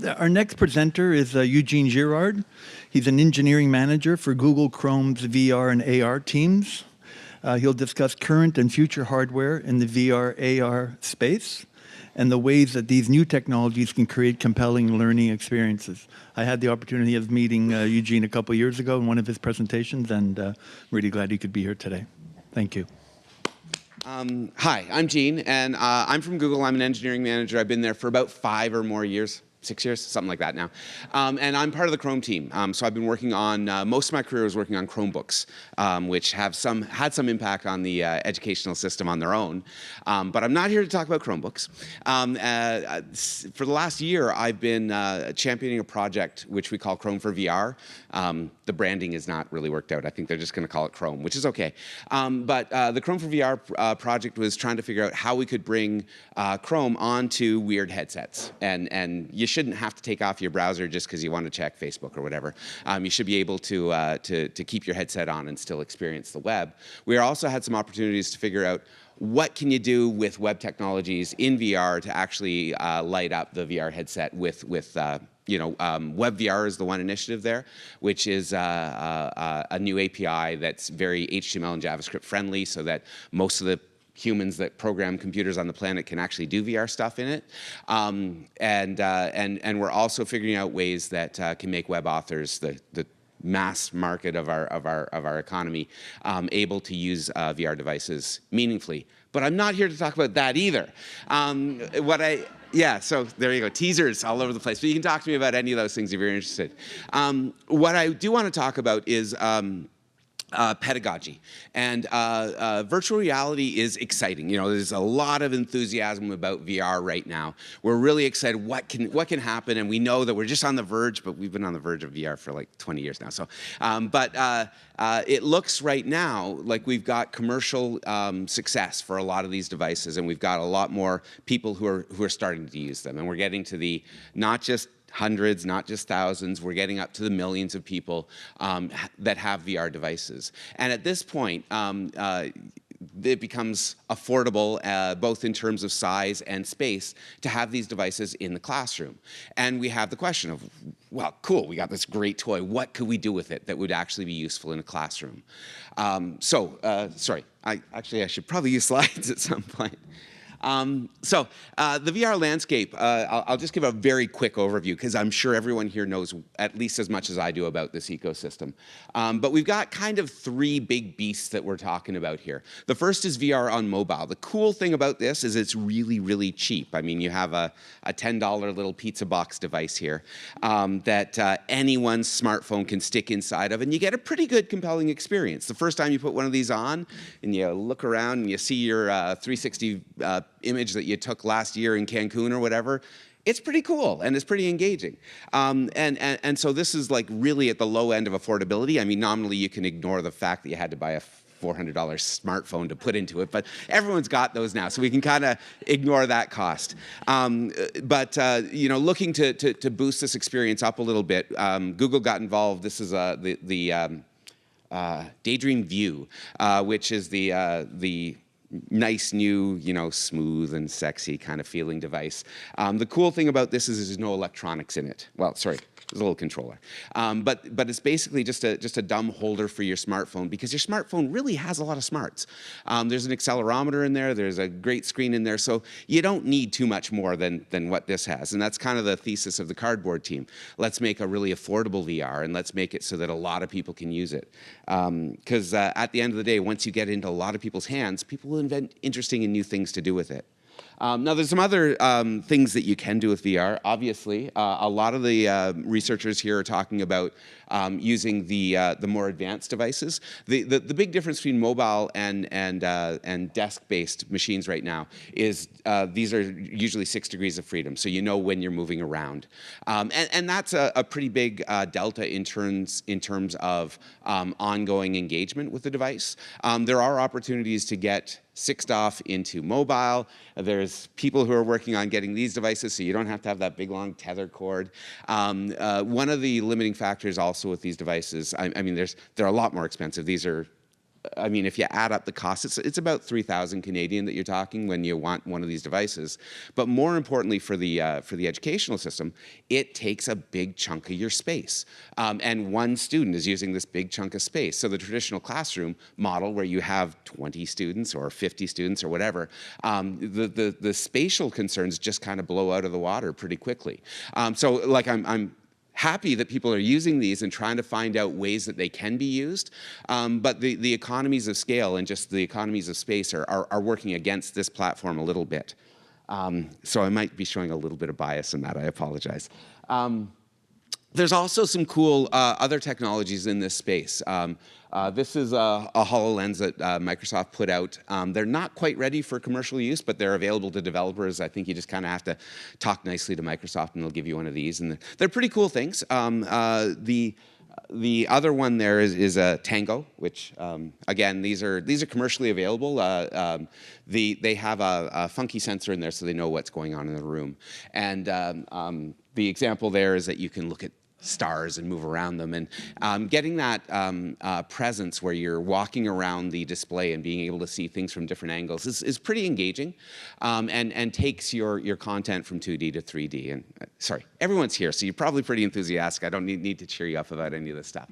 Our next presenter is Eugene Girard. He's an engineering manager for Google Chrome's VR and AR teams. He'll discuss current and future hardware in the VR/AR space and the ways that these new technologies can create compelling learning experiences. I had the opportunity of meeting Eugene a couple years ago in one of his presentations, and I'm really glad he could be here today. Thank you. Hi, I'm Gene, and I'm from Google. I'm an engineering manager. I've been there for about 5 or more years. 6 years, something like that now. And I'm part of the Chrome team. So I've been working on, most of my career was working on Chromebooks, which have had some impact on the educational system on their own. But I'm not here to talk about Chromebooks. For the last year, I've been championing a project which we call Chrome for VR. The branding is not really worked out. I think they're just going to call it Chrome, which is okay. But the Chrome for VR project was trying to figure out how we could bring Chrome onto weird headsets. And you shouldn't have to take off your browser just because you want to check Facebook or whatever. You should be able to keep your headset on and still experience the web. We also had some opportunities to figure out what can you do with web technologies in VR to actually light up the VR headset with WebVR is the one initiative there, which is a new API that's very HTML and JavaScript friendly, so that most of the humans that program computers on the planet can actually do VR stuff in it. And we're also figuring out ways that can make web authors, the mass market of our economy, able to use VR devices meaningfully. But I'm not here to talk about that either. Yeah, so there you go, teasers all over the place. But you can talk to me about any of those things if you're interested. What I do want to talk about is pedagogy. And virtual reality is exciting. You know, there's a lot of enthusiasm about VR right now. We're really excited what can happen, and we know that we're just on the verge, but we've been on the verge of VR for like 20 years now. So, it looks right now like we've got commercial success for a lot of these devices, and we've got a lot more people who are starting to use them, and we're getting to the not just hundreds, not just thousands. We're getting up to the millions of people that have VR devices. And at this point, it becomes affordable, both in terms of size and space, to have these devices in the classroom. And we have the question of, well, cool, we got this great toy. What could we do with it that would actually be useful in a classroom? Sorry, I should probably use slides at some point. The VR landscape, I'll just give a very quick overview because I'm sure everyone here knows at least as much as I do about this ecosystem. But we've got kind of 3 big beasts that we're talking about here. The first is VR on mobile. The cool thing about this is it's really, really cheap. I mean, you have a $10 little pizza box device here that anyone's smartphone can stick inside of, and you get a pretty good, compelling experience. The first time you put one of these on and you look around and you see your 360 image that you took last year in Cancun or whatever, it's pretty cool and it's pretty engaging. And so this is like really at the low end of affordability. I mean, nominally you can ignore the fact that you had to buy a $400 smartphone to put into it, but everyone's got those now, so we can kind of ignore that cost. You know, looking to boost this experience up a little bit, Google got involved. This is the Daydream View, which is the nice new, you know, smooth and sexy kind of feeling device. The cool thing about this is there's no electronics in it. Well, sorry, there's a little controller. But it's basically just a dumb holder for your smartphone, because your smartphone really has a lot of smarts. There's an accelerometer in there, there's a great screen in there, so you don't need too much more than what this has. And that's kind of the thesis of the Cardboard team. Let's make a really affordable VR, and let's make it so that a lot of people can use it. Because at the end of the day, once you get into a lot of people's hands, people will invent interesting and new things to do with it. Now, there's some other things that you can do with VR. Obviously, a lot of the researchers here are talking about using the more advanced devices. The big difference between mobile and desk-based machines right now is these are usually 6 degrees of freedom, so you know when you're moving around, and that's a pretty big delta in terms of ongoing engagement with the device. There are opportunities to get 6DoF into mobile. There's people who are working on getting these devices so you don't have to have that big long tether cord. One of the limiting factors also with these devices, I mean, they're a lot more expensive. These are I mean, if you add up the cost, it's about 3,000 Canadian that you're talking when you want one of these devices. But more importantly for the educational system, it takes a big chunk of your space. And one student is using this big chunk of space. So the traditional classroom model where you have 20 students or 50 students or whatever, the spatial concerns just kind of blow out of the water pretty quickly. So like I'm happy that people are using these and trying to find out ways that they can be used. But the economies of scale and just the economies of space are working against this platform a little bit. So I might be showing a little bit of bias in that. I apologize. There's also some cool other technologies in this space. This is a HoloLens that Microsoft put out. They're not quite ready for commercial use, but they're available to developers. I think you just kind of have to talk nicely to Microsoft and they'll give you one of these. And they're pretty cool things. The other one there is a Tango, which again, these are commercially available. They have a funky sensor in there so they know what's going on in the room. And the example there is that you can look at stars and move around them, and getting that presence where you're walking around the display and being able to see things from different angles is pretty engaging, and takes your content from 2D to 3D. And sorry, everyone's here, so you're probably pretty enthusiastic. I don't need to cheer you up about any of this stuff.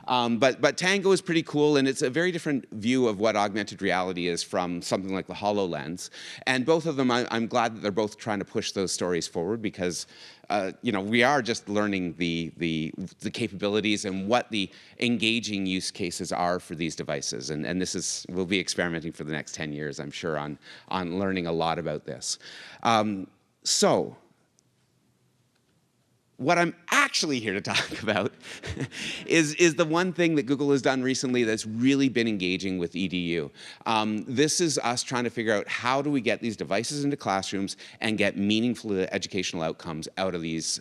But Tango is pretty cool, and it's a very different view of what augmented reality is from something like the HoloLens. And both of them, I'm glad that they're both trying to push those stories forward, because you know, we are just learning the capabilities and what the engaging use cases are for these devices. And we'll be experimenting for the next 10 years, I'm sure, on learning a lot about this. So what I'm actually here to talk about is the one thing that Google has done recently that's really been engaging with EDU. This is us trying to figure out how do we get these devices into classrooms and get meaningful educational outcomes out of these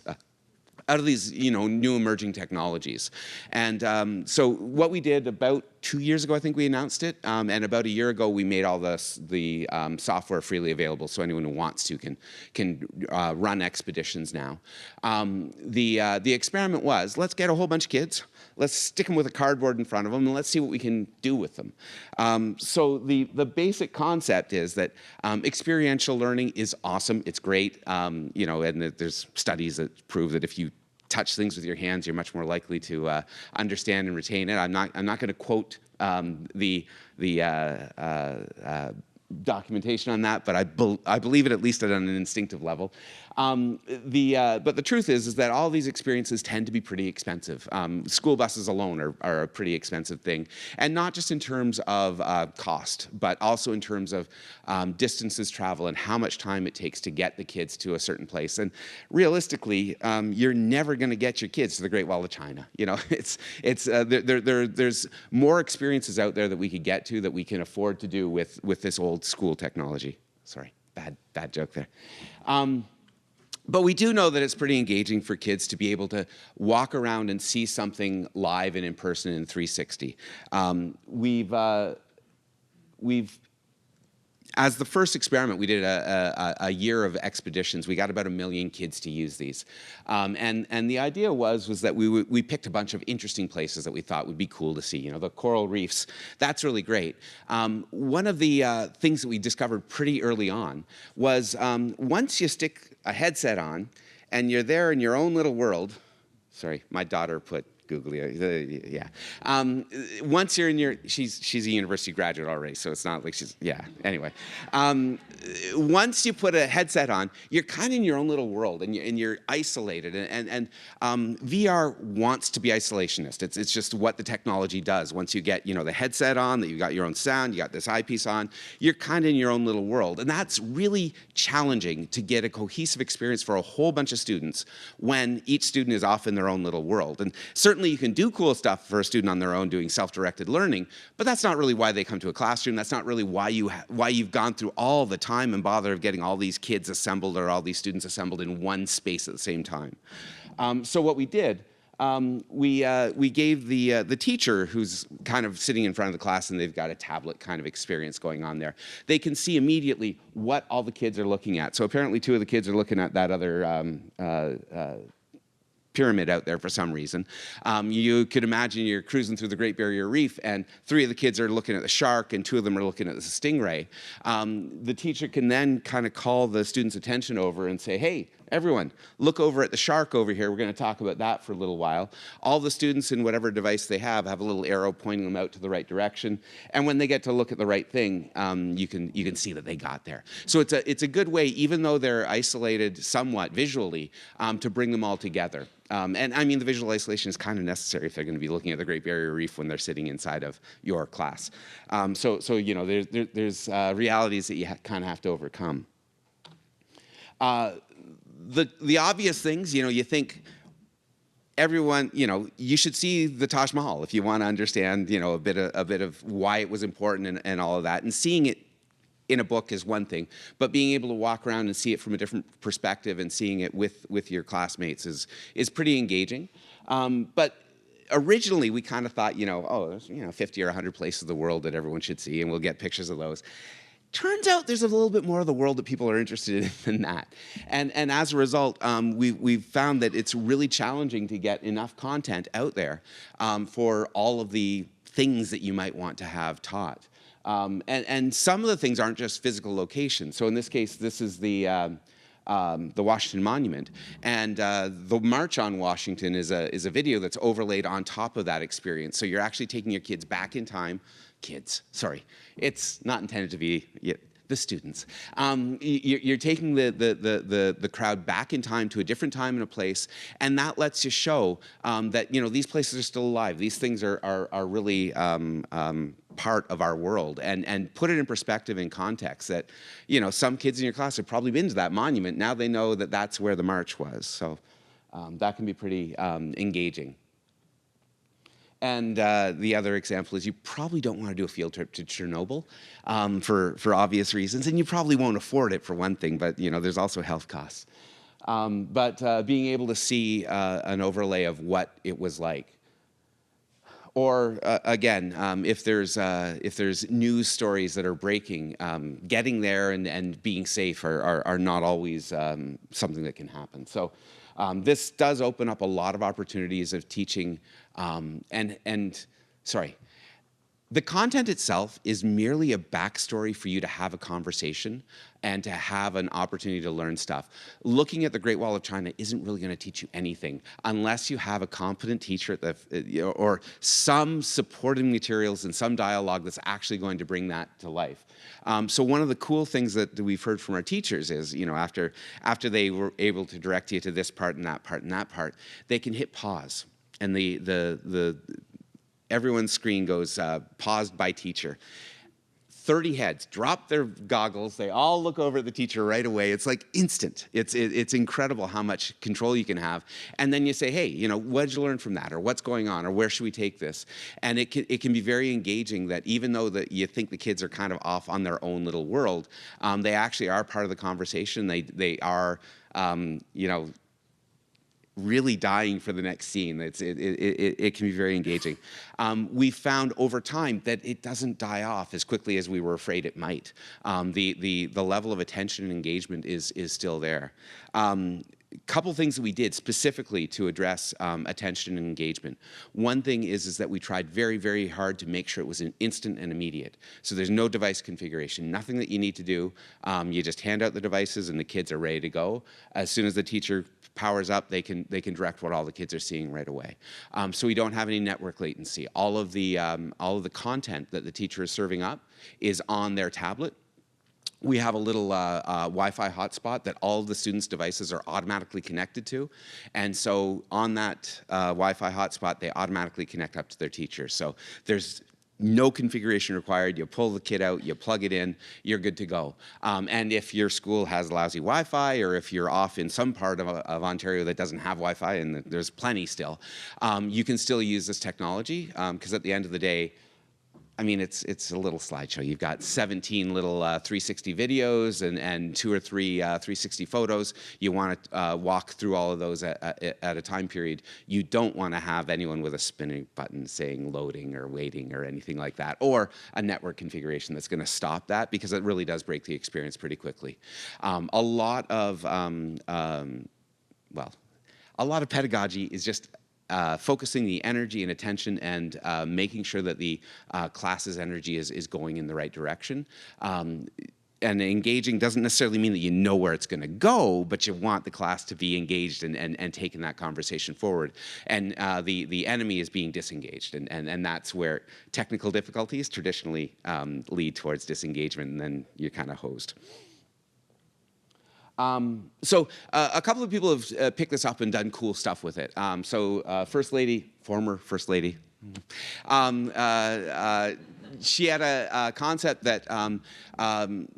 new emerging technologies. And so what we did about 2 years ago, I think we announced it, and about a year ago we made all the software freely available, so anyone who wants to can run expeditions now. The experiment was, let's get a whole bunch of kids, let's stick them with a cardboard in front of them, and let's see what we can do with them. So the basic concept is that experiential learning is awesome, it's great, you know, and there's studies that prove that if you touch things with your hands, you're much more likely to understand and retain it. I'm not going to quote the documentation on that, but I believe it at least at an instinctive level. But the truth is that all these experiences tend to be pretty expensive. School buses alone are a pretty expensive thing, and not just in terms of cost, but also in terms of distances traveled and how much time it takes to get the kids to a certain place. And realistically, you're never going to get your kids to the Great Wall of China. You know, there's more experiences out there that we could get to that we can afford to do with this old school technology. Sorry, bad joke there. But we do know that it's pretty engaging for kids to be able to walk around and see something live and in person in 360. As the first experiment, we did a year of expeditions. We got about 1 million kids to use these. And the idea was that we picked a bunch of interesting places that we thought would be cool to see. You know, the coral reefs, that's really great. One of the things that we discovered pretty early on was once you stick a headset on and you're there in your own little world, sorry, my daughter put googly, yeah. Once you're in she's a university graduate already, so it's not like anyway. Once you put a headset on, you're kind of in your own little world, and you're isolated, and VR wants to be isolationist. It's just what the technology does. Once you get, the headset on, that you got your own sound, you got this eyepiece on, you're kind of in your own little world, and that's really challenging to get a cohesive experience for a whole bunch of students when each student is off in their own little world. And certainly you can do cool stuff for a student on their own doing self-directed learning, but that's not really why they come to a classroom. That's not really why you've gone through all the time and bother of getting all these kids assembled or all these students assembled in one space at the same time. So what we did, we gave the teacher, who's kind of sitting in front of the class and they've got a tablet kind of experience going on there, they can see immediately what all the kids are looking at. So apparently 2 of the kids are looking at that other pyramid out there for some reason. You could imagine you're cruising through the Great Barrier Reef and 3 of the kids are looking at the shark and 2 of them are looking at the stingray. The teacher can then kind of call the student's attention over and say, hey, everyone, look over at the shark over here. We're going to talk about that for a little while. All the students in whatever device they have a little arrow pointing them out to the right direction. And when they get to look at the right thing, you can see that they got there. So it's a good way, even though they're isolated somewhat visually, to bring them all together. And I mean, the visual isolation is kind of necessary if they're going to be looking at the Great Barrier Reef when they're sitting inside of your class. So you know, there's realities that you kind of have to overcome. The obvious things, you know, you think everyone, you know, you should see the Taj Mahal if you want to understand, you know, a bit of why it was important and all of that. And seeing it in a book is one thing, but being able to walk around and see it from a different perspective and seeing it with your classmates is pretty engaging. But originally we kind of thought, you know, oh, there's, you know, 50 or 100 places of the world that everyone should see, and we'll get pictures of those. Turns out there's a little bit more of the world that people are interested in than that. And as a result, we've found that it's really challenging to get enough content out there for all of the things that you might want to have taught. And some of the things aren't just physical locations. So in this case, this is the Washington Monument, and the March on Washington is a video that's overlaid on top of that experience. So you're actually taking your kids back in time. Kids, sorry, it's not intended to be the students. You're taking the crowd back in time to a different time and a place, and that lets you show that, you know, these places are still alive. These things are really part of our world, and put it in perspective and context that, you know, some kids in your class have probably been to that monument. Now they know that that's where the march was. So that can be pretty engaging. And the other example is you probably don't want to do a field trip to Chernobyl for obvious reasons, and you probably won't afford it for one thing, but, you know, there's also health costs. But being able to see an overlay of what it was like. Or again, if there's news stories that are breaking, getting there and being safe are not always something that can happen. So this does open up a lot of opportunities of teaching. The content itself is merely a backstory for you to have a conversation and to have an opportunity to learn stuff. Looking at the Great Wall of China isn't really going to teach you anything unless you have a competent teacher at the, or some supporting materials and some dialogue that's actually going to bring that to life. So one of the cool things that we've heard from our teachers is, you know, after they were able to direct you to this part and that part and that part, they can hit pause, and everyone's screen goes paused by teacher. 30 heads drop their goggles. They all look over at the teacher right away. It's like instant. It's incredible how much control you can have. And then you say, hey, you know, what did you learn from that? Or what's going on? Or where should we take this? And it can be very engaging that even though that you think the kids are kind of off on their own little world, they actually are part of the conversation. They are, you know, really dying for the next scene. It can be very engaging. We found over time that it doesn't die off as quickly as we were afraid it might. The level of attention and engagement is still there. Couple things that we did specifically to address attention and engagement. One thing is that we tried very, very hard to make sure it was an instant and immediate. So there's no device configuration, nothing that you need to do. You just hand out the devices and the kids are ready to go. As soon as the teacher powers up, they can direct what all the kids are seeing right away. So we don't have any network latency. All of the content that the teacher is serving up is on their tablet. We have a little Wi-Fi hotspot that all of the students' devices are automatically connected to. And so on that Wi-Fi hotspot, they automatically connect up to their teacher. So there's no configuration required. You pull the kit out, you plug it in, you're good to go. And if your school has lousy Wi-Fi, or if you're off in some part of Ontario that doesn't have Wi-Fi, and there's plenty still, you can still use this technology, because at the end of the day, I mean, it's a little slideshow. You've got 17 little 360 videos and 2 or 3 360 photos. You want to walk through all of those at a time period. You don't want to have anyone with a spinning button saying loading or waiting or anything like that, or a network configuration that's going to stop that, because it really does break the experience pretty quickly. A lot of, a lot of pedagogy is just focusing the energy and attention and making sure that the class's energy is going in the right direction. And engaging doesn't necessarily mean that you know where it's going to go, but you want the class to be engaged and taking that conversation forward. And the enemy is being disengaged, and that's where technical difficulties traditionally lead towards disengagement, and then you're kind of hosed. So a couple of people have picked this up and done cool stuff with it. First Lady, former First Lady, she had a concept that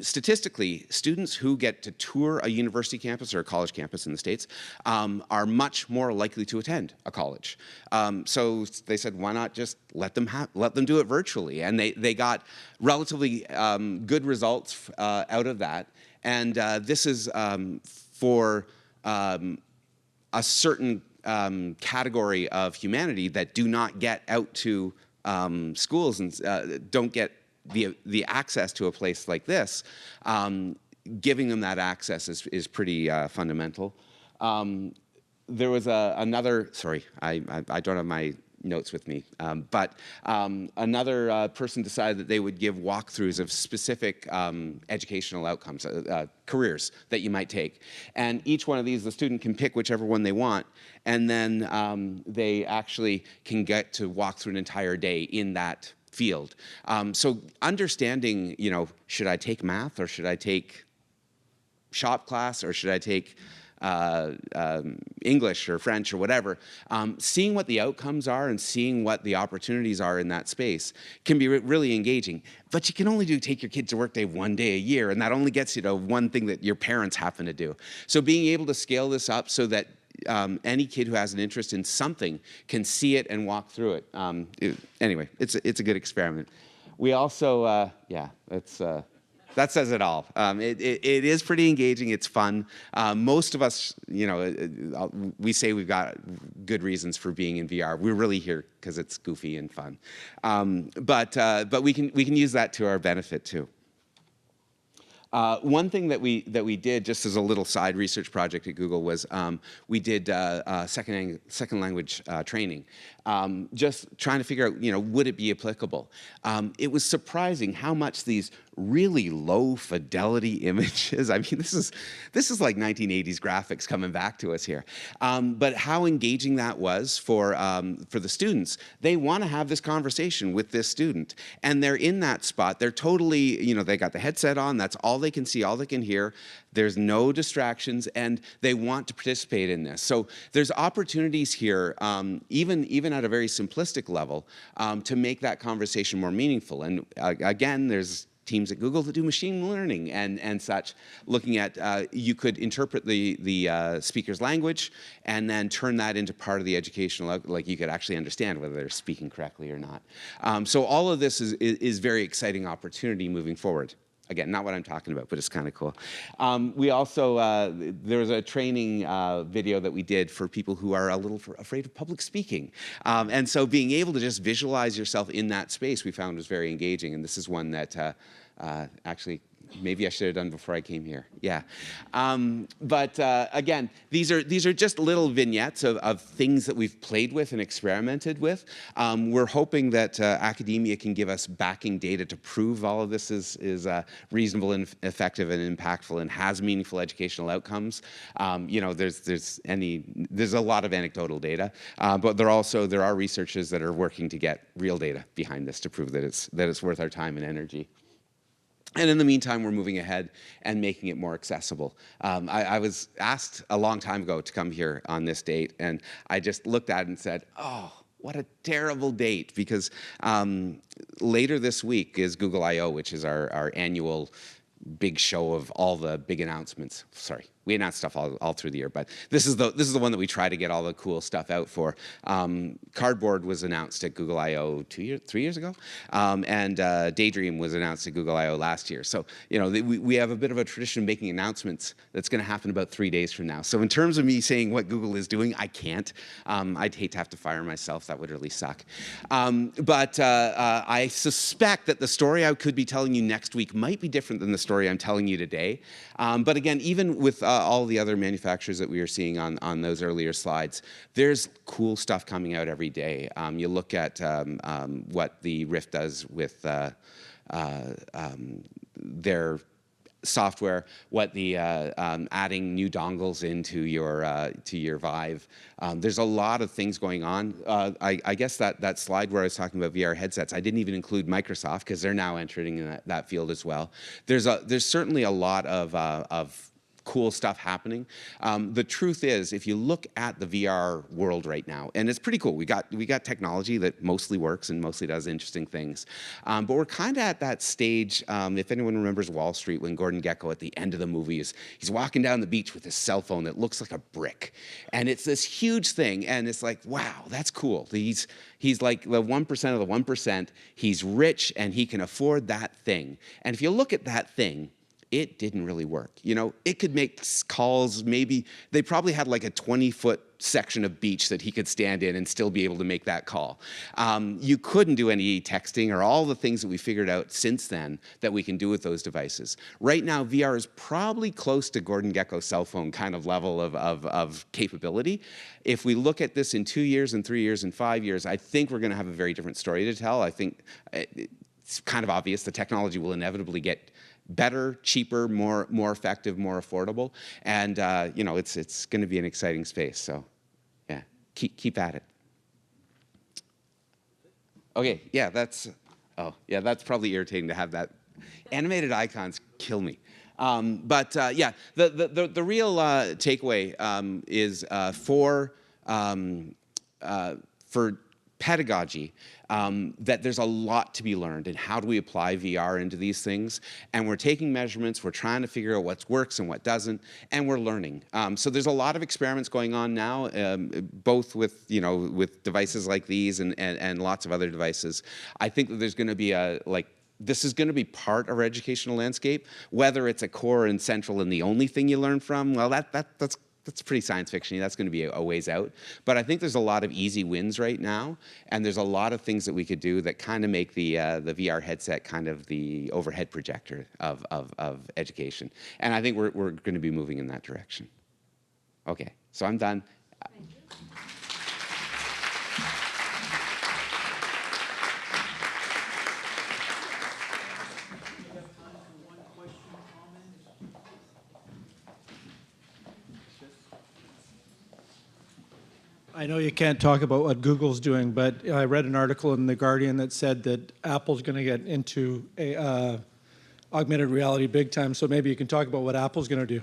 statistically, students who get to tour a university campus or a college campus in the States are much more likely to attend a college. So they said, why not just let them do it virtually? And they got relatively good results out of that. And this is for a certain category of humanity that do not get out to schools and don't get the access to a place like this. Giving them that access is pretty fundamental. There was another, sorry, I don't have my notes with me, but another person decided that they would give walkthroughs of specific educational outcomes, careers that you might take. And each one of these, the student can pick whichever one they want, and then they actually can get to walk through an entire day in that field. So understanding, should I take math, or should I take shop class, or should I take English or French or whatever, seeing what the outcomes are and seeing what the opportunities are in that space can be really engaging. But you can only take your kids to work day one day a year, and that only gets you to one thing that your parents happen to do. So being able to scale this up so that any kid who has an interest in something can see it and walk through it. Anyway, it's a good experiment. We also, that says it all. It is pretty engaging. It's fun. Most of us, we say we've got good reasons for being in VR. We're really here because it's goofy and fun. But we can use that to our benefit too. One thing that we did just as a little side research project at Google was we did second language training, just trying to figure out, would it be applicable? It was surprising how much these really low fidelity images. I mean, this is like 1980s graphics coming back to us here. But how engaging that was for the students. They want to have this conversation with this student, and they're in that spot. They're totally, they got the headset on. That's all they can see, all they can hear. There's no distractions, and they want to participate in this. So there's opportunities here, even at a very simplistic level, to make that conversation more meaningful. And again, there's teams at Google that do machine learning and such, looking at you could interpret the speaker's language and then turn that into part of the educational, like you could actually understand whether they're speaking correctly or not. So all of this is very exciting opportunity moving forward. Again, not what I'm talking about, but it's kind of cool. We also, there was a training video that we did for people who are a little afraid of public speaking. And so being able to just visualize yourself in that space we found was very engaging. And this is one that actually, maybe I should have done before I came here. Yeah. But again, these are just little vignettes of things that we've played with and experimented with. We're hoping that academia can give us backing data to prove all of this is reasonable and effective and impactful and has meaningful educational outcomes. There's a lot of anecdotal data, but there are researchers that are working to get real data behind this to prove that it's worth our time and energy. And in the meantime, we're moving ahead and making it more accessible. I was asked a long time ago to come here on this date, and I just looked at it and said, oh, what a terrible date, because later this week is Google I/O, which is our annual big show of all the big announcements. Sorry, we announce stuff all through the year, but this is the one that we try to get all the cool stuff out for. Cardboard was announced at Google I/O 3 years ago, and Daydream was announced at Google I/O last year. So we have a bit of a tradition of making announcements that's going to happen about 3 days from now. So in terms of me saying what Google is doing, I can't. I'd hate to have to fire myself. That would really suck. But I suspect that the story I could be telling you next week might be different than the story I'm telling you today. But again, even with all the other manufacturers that we were seeing on those earlier slides, there's cool stuff coming out every day. You look at what the Rift does with their software, what the adding new dongles into your Vive. There's a lot of things going on. I guess that slide where I was talking about VR headsets, I didn't even include Microsoft because they're now entering in that field as well. There's certainly a lot of cool stuff happening. The truth is, if you look at the VR world right now, and it's pretty cool. We got technology that mostly works and mostly does interesting things. But we're kind of at that stage. If anyone remembers Wall Street, when Gordon Gekko at the end of the movie he's walking down the beach with his cell phone that looks like a brick, and it's this huge thing, and it's like, wow, that's cool. He's like the 1% of the 1%. He's rich and he can afford that thing. And if you look at that thing, it didn't really work. You know, it could make calls, maybe they probably had like a 20-foot section of beach that he could stand in and still be able to make that call. You couldn't do any texting or all the things that we figured out since then that we can do with those devices. Right now, VR is probably close to Gordon Gekko's cell phone kind of level of capability. If we look at this in 2 years and 3 years and 5 years, I think we're going to have a very different story to tell. I think it's kind of obvious the technology will inevitably get better, cheaper, more effective, more affordable, and you know, it's going to be an exciting space. So, yeah, keep at it. Okay, yeah, that's probably irritating to have that. Animated icons kill me. Yeah, the real takeaway is for pedagogy, that there's a lot to be learned, and how do we apply VR into these things? And we're taking measurements, we're trying to figure out what works and what doesn't, and we're learning. So there's a lot of experiments going on now, both with devices like these and lots of other devices. I think that there's going to be this is going to be part of our educational landscape. Whether it's a core and central and the only thing you learn from, well, that's pretty science fiction-y. That's going to be a ways out. But I think there's a lot of easy wins right now, and there's a lot of things that we could do that kind of make the VR headset kind of the overhead projector of education. And I think we're going to be moving in that direction. Okay, so I'm done. I know you can't talk about what Google's doing, but I read an article in The Guardian that said that Apple's going to get into augmented reality big time, so maybe you can talk about what Apple's going to do.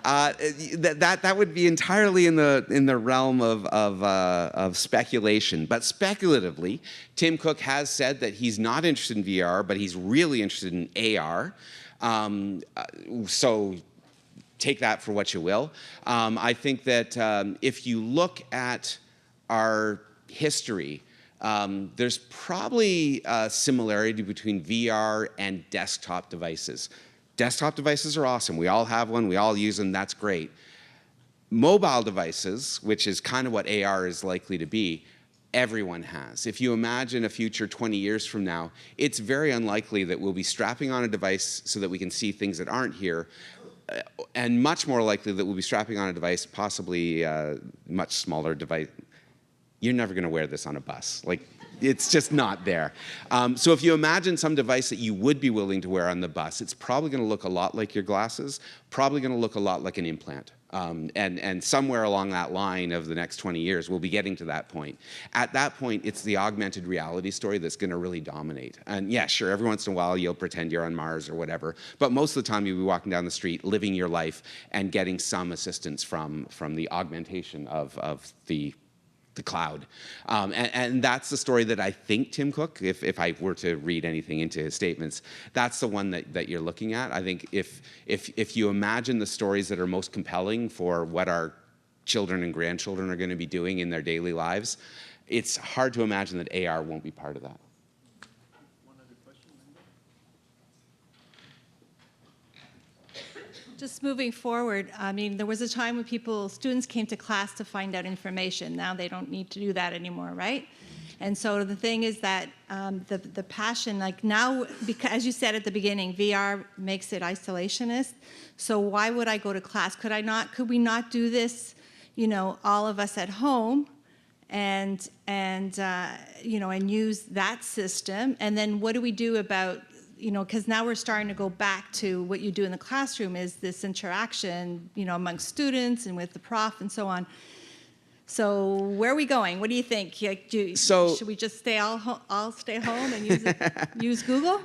That would be entirely in the realm of speculation. But speculatively, Tim Cook has said that he's not interested in VR, but he's really interested in AR. So take that for what you will. I think that if you look at our history, there's probably a similarity between VR and desktop devices. Desktop devices are awesome. We all have one. We all use them. That's great. Mobile devices, which is kind of what AR is likely to be, everyone has. If you imagine a future 20 years from now, it's very unlikely that we'll be strapping on a device so that we can see things that aren't here, and much more likely that we'll be strapping on a device, possibly a much smaller device. You're never going to wear this on a bus. Like, it's just not there. So if you imagine some device that you would be willing to wear on the bus, it's probably going to look a lot like your glasses, probably going to look a lot like an implant. And somewhere along that line of the next 20 years, we'll be getting to that point. At that point, it's the augmented reality story that's going to really dominate. And yeah, sure, every once in a while you'll pretend you're on Mars or whatever, but most of the time you'll be walking down the street, living your life, and getting some assistance from the augmentation of the cloud. And that's the story that I think Tim Cook, if I were to read anything into his statements, that's the one that you're looking at. I think if you imagine the stories that are most compelling for what our children and grandchildren are going to be doing in their daily lives, it's hard to imagine that AR won't be part of that. Just moving forward, I mean, there was a time when students came to class to find out information. Now they don't need to do that anymore, right? And so the thing is that the passion, like now, because as you said at the beginning, VR makes it isolationist. So why would I go to class? Could we not do this, you know, all of us at home, and use that system? And then what do we do about, you know, because now we're starting to go back to what you do in the classroom is this interaction, you know, amongst students and with the prof and so on. So where are we going? What do you think? Like, should we just all stay home and use Google?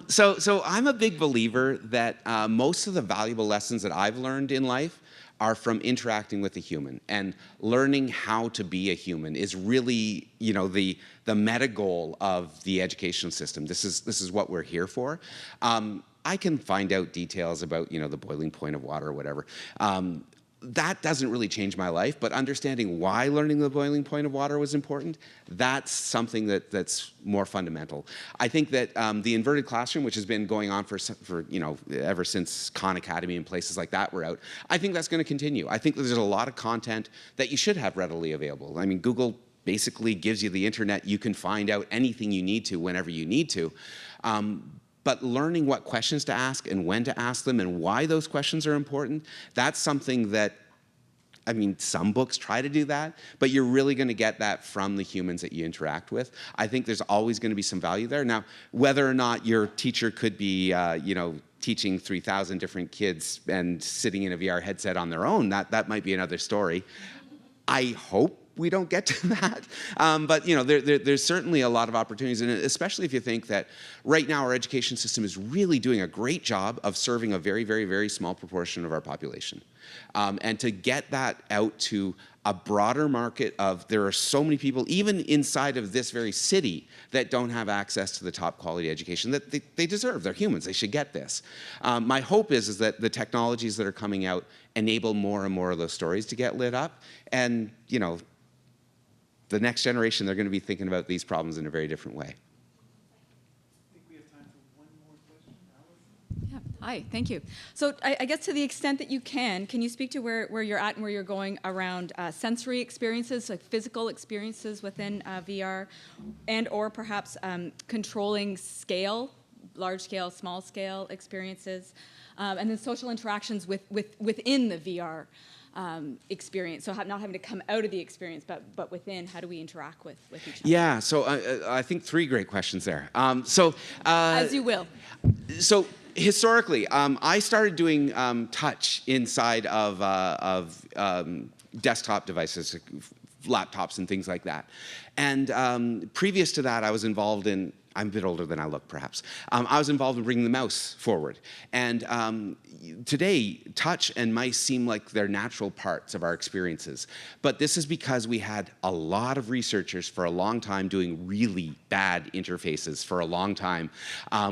So I'm a big believer that most of the valuable lessons that I've learned in life are from interacting with a human, and learning how to be a human is really, you know, the meta goal of the education system. This is what we're here for. I can find out details about, you know, the boiling point of water or whatever. That doesn't really change my life, but understanding why learning the boiling point of water was important, that's something that's more fundamental. I think that the inverted classroom, which has been going on for you know, ever since Khan Academy and places like that were out, I think that's going to continue. I think there's a lot of content that you should have readily available. I mean, Google basically gives you the internet. You can find out anything you need to whenever you need to. But learning what questions to ask and when to ask them and why those questions are important, that's something that, I mean, some books try to do that, but you're really going to get that from the humans that you interact with. I think there's always going to be some value there. Now, whether or not your teacher could be, you know, teaching 3,000 different kids and sitting in a VR headset on their own, that might be another story. I hope we don't get to that. But you know, there's certainly a lot of opportunities, and especially if you think that right now our education system is really doing a great job of serving a very, very, very small proportion of our population. And to get that out to a broader market of, there are so many people, even inside of this very city, that don't have access to the top quality education that they deserve. They're humans, they should get this. My hope is that the technologies that are coming out enable more and more of those stories to get lit up. And you know, the next generation, they're going to be thinking about these problems in a very different way. I think we have time for one more question. Allison? Yeah. Hi, thank you. So I guess to the extent that you can you speak to where you're at and where you're going around sensory experiences, like physical experiences within VR, and or perhaps controlling scale, large scale, small scale experiences, and then social interactions within the VR experience, so not having to come out of the experience, but within, how do we interact with each other? Yeah, so I think 3 great questions there. As you will. So historically, I started doing touch inside of desktop devices, laptops and things like that. And previous to that, I was involved in, I'm a bit older than I look, perhaps. I was involved in bringing the mouse forward. And today, touch and mice seem like they're natural parts of our experiences. But this is because we had a lot of researchers for a long time doing really bad interfaces for a long time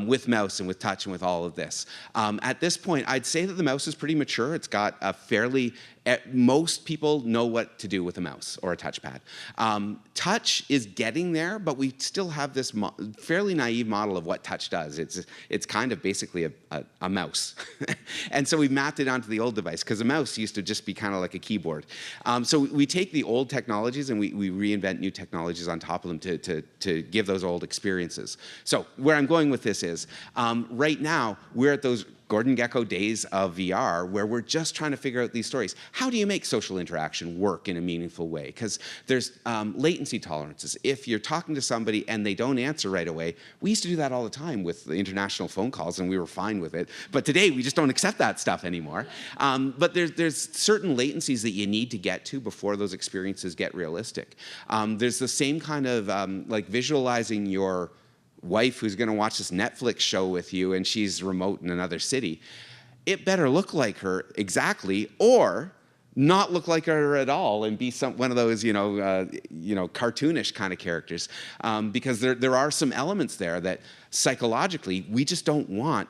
with mouse and with touch and with all of this. At this point, I'd say that the mouse is pretty mature. It's got a fairly, most people know what to do with a mouse or a touchpad. Touch is getting there, but we still have this fairly naive model of what touch does. It's kind of basically a mouse. And so we mapped it onto the old device, because a mouse used to just be kind of like a keyboard. So we take the old technologies and we reinvent new technologies on top of them to give those old experiences. So where I'm going with this is, right now, we're at those Gordon Gekko days of VR, where we're just trying to figure out these stories. How do you make social interaction work in a meaningful way? Because there's latency tolerances. If you're talking to somebody and they don't answer right away, we used to do that all the time with the international phone calls, and we were fine with it. But today, we just don't accept that stuff anymore. But there's certain latencies that you need to get to before those experiences get realistic. There's the same kind of like visualizing your wife who's going to watch this Netflix show with you and she's remote in another city. It better look like her exactly, or not look like her at all and be one of those, cartoonish kind of characters, because there are some elements there that psychologically we just don't want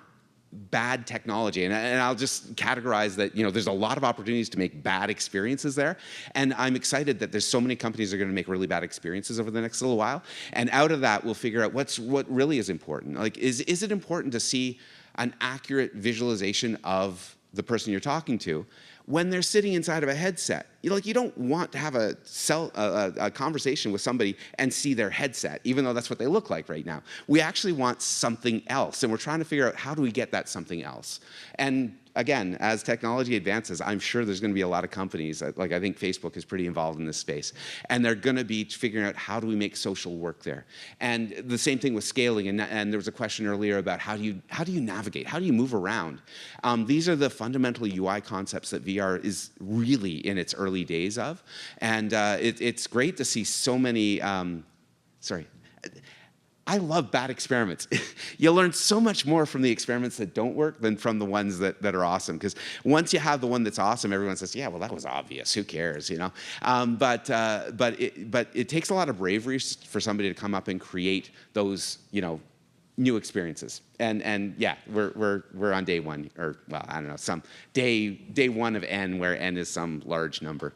bad technology. And I'll just categorize that, there's a lot of opportunities to make bad experiences there. And I'm excited that there's so many companies that are going to make really bad experiences over the next little while. And out of that, we'll figure out what really is important. Like, is it important to see an accurate visualization of the person you're talking to? when they're sitting inside of a headset. You don't want to have a conversation with somebody and see their headset, even though that's what they look like right now. We actually want something else, and we're trying to figure out how do we get that something else. And again, as technology advances, I'm sure there's going to be a lot of companies, like I think Facebook is pretty involved in this space, and they're going to be figuring out how do we make social work there. And the same thing with scaling, and there was a question earlier about how do you navigate, how do you move around? These are the fundamental UI concepts that VR is really in its early days of, and it's great to see so many, I love bad experiments. You learn so much more from the experiments that don't work than from the ones that are awesome. Because once you have the one that's awesome, everyone says, yeah, well, that was obvious. Who cares, you know? But it takes a lot of bravery for somebody to come up and create those, new experiences. And yeah, we're on day one, or well, I don't know, some day one of N, where N is some large number.